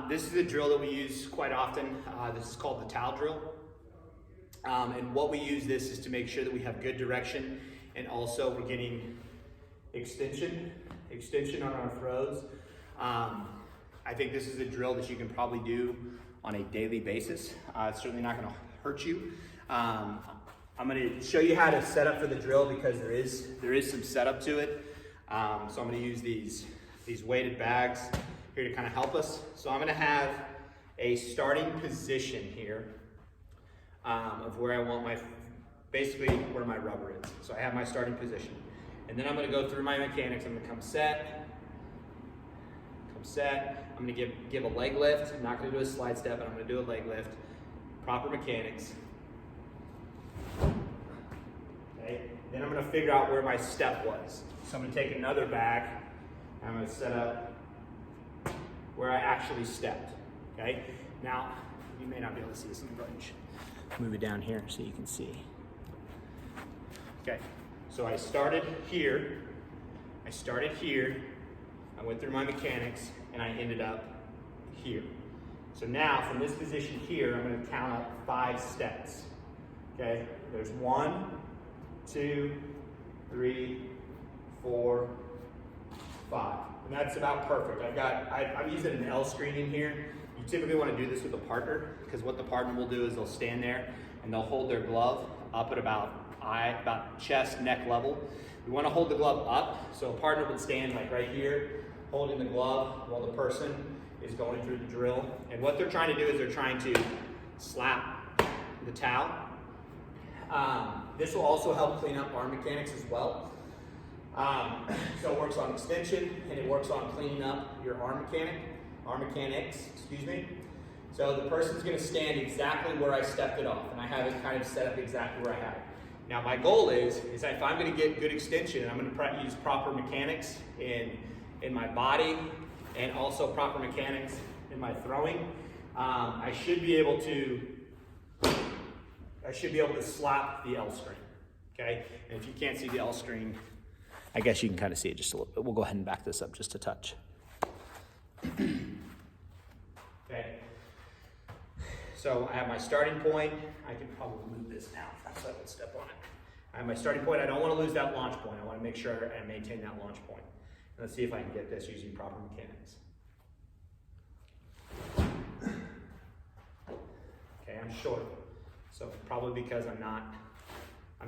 This is a drill that we use quite often. This is called the towel drill. And what we use this is to make sure that we have good direction, and also we're getting extension on our throws. I think this is a drill that you can probably do on a daily basis. It's certainly not gonna hurt you. I'm gonna show you how to set up for the drill because there is some setup to it. So I'm gonna use these weighted bags here to kind of help us. So I'm gonna have a starting position here of where I want basically where my rubber is. So I have my starting position. And then I'm gonna go through my mechanics. I'm gonna come set. I'm gonna give a leg lift. I'm not gonna do a slide step, but I'm gonna do a leg lift. Proper mechanics. Okay. Then I'm gonna figure out where my step was. So I'm gonna take another bag. I'm gonna set up where I actually stepped. Okay. Now, you may not be able to see this. Let me go ahead and move it down here so you can see. Okay. So I started here. I went through my mechanics and I ended up here. So now from this position here, I'm going to count up 5 steps. Okay, there's 1, 2, 3, 4, 5. And that's about perfect. I'm using an L screen in here. You typically want to do this with a partner because what the partner will do is they'll stand there and they'll hold their glove up at about chest, neck level. We want to hold the glove up, so a partner would stand like right here, holding the glove while the person is going through the drill. And what they're trying to do is they're trying to slap the towel. This will also help clean up arm mechanics as well. So it works on extension and it works on cleaning up your arm mechanics, excuse me. So the person's gonna stand exactly where I stepped it off, and I have it kind of set up exactly where I had it. Now my goal is that if I'm gonna get good extension, and I'm gonna use proper mechanics in my body and also proper mechanics in my throwing, I should be able to slap the L screen, okay? And if you can't see the L screen, I guess you can kind of see it just a little bit. We'll go ahead and back this up just a touch. Okay. So I have my starting point. I can probably move this now so I don't step on it. I have my starting point. I don't want to lose that launch point. I want to make sure I maintain that launch point. And let's see if I can get this using proper mechanics. Okay, I'm short. So probably because I'm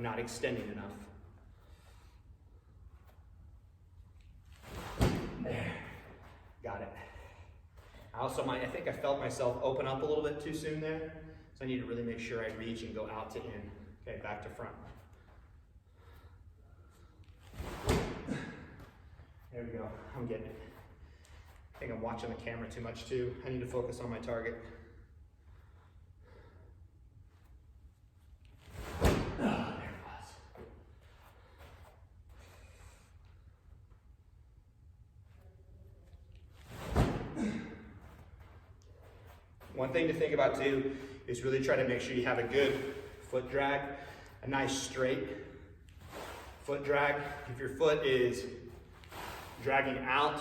not extending enough. There. Got it. I think I felt myself open up a little bit too soon there. So I need to really make sure I reach and go out to in. Okay, back to front. There we go. I'm getting it. I think I'm watching the camera too much too. I need to focus on my target. Oh, there it was. One thing to think about too is really try to make sure you have a good foot drag, a nice straight foot drag. If your foot is dragging out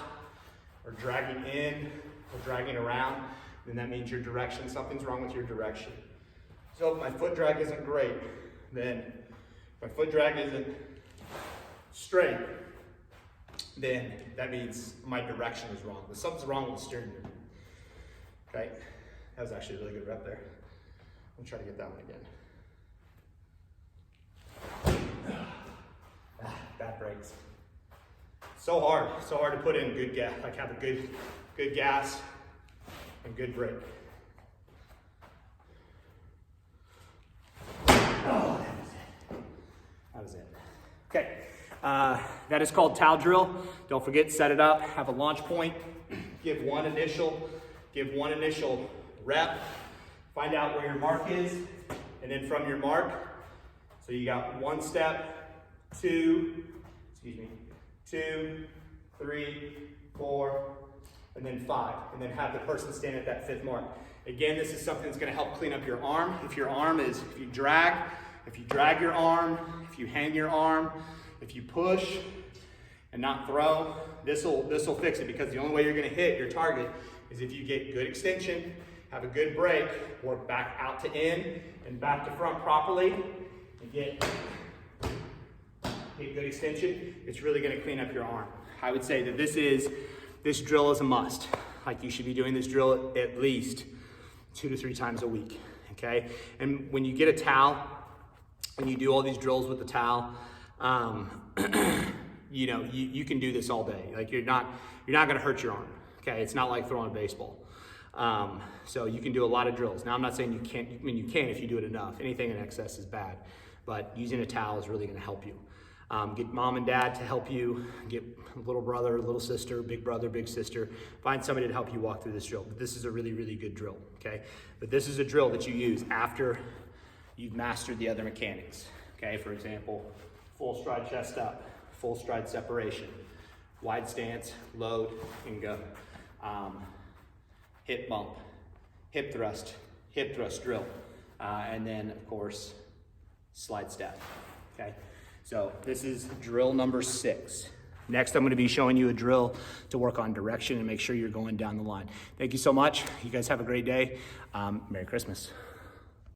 or dragging in or dragging around, then that means your direction, something's wrong with your direction. So if my foot drag isn't great, then if my foot drag isn't straight, then that means my direction is wrong. Something's wrong with the steering wheel. Okay, that was actually a really good rep there. I'm gonna try to get that one again. Bad breaks. So hard to put in good gas, like have a good gas and good brake. Oh, that was it. Okay, that is called towel drill. Don't forget, set it up, have a launch point, give one initial rep, find out where your mark is, and then from your mark, so you got 1 step, 2, 3, 4, and then 5, and then have the person stand at that 5th mark. Again, this is something that's going to help clean up your arm. If you drag your arm, if you hang your arm, if you push and not throw, this will fix it, because the only way you're going to hit your target is if you get good extension, have a good break, work back out to in and back to front properly, and get good extension, it's really gonna clean up your arm. I would say that this drill is a must. Like, you should be doing this drill at least 2 to 3 times a week, okay? And when you get a towel, when you do all these drills with the towel, you know, you can do this all day. Like, you're not gonna hurt your arm, okay? It's not like throwing a baseball. So you can do a lot of drills. Now, I'm not saying you can't, I mean, you can if you do it enough. Anything in excess is bad, but using a towel is really gonna help you. Get mom and dad to help you, get a little brother, little sister, big brother, big sister. Find somebody to help you walk through this drill. But this is a really, really good drill, okay? But this is a drill that you use after you've mastered the other mechanics, okay? For example, full stride chest up, full stride separation, wide stance, load, and go. Hip bump, hip thrust drill, and then, of course, slide step, okay? So this is drill number 6. Next, I'm going to be showing you a drill to work on direction and make sure you're going down the line. Thank you so much. You guys have a great day. Merry Christmas.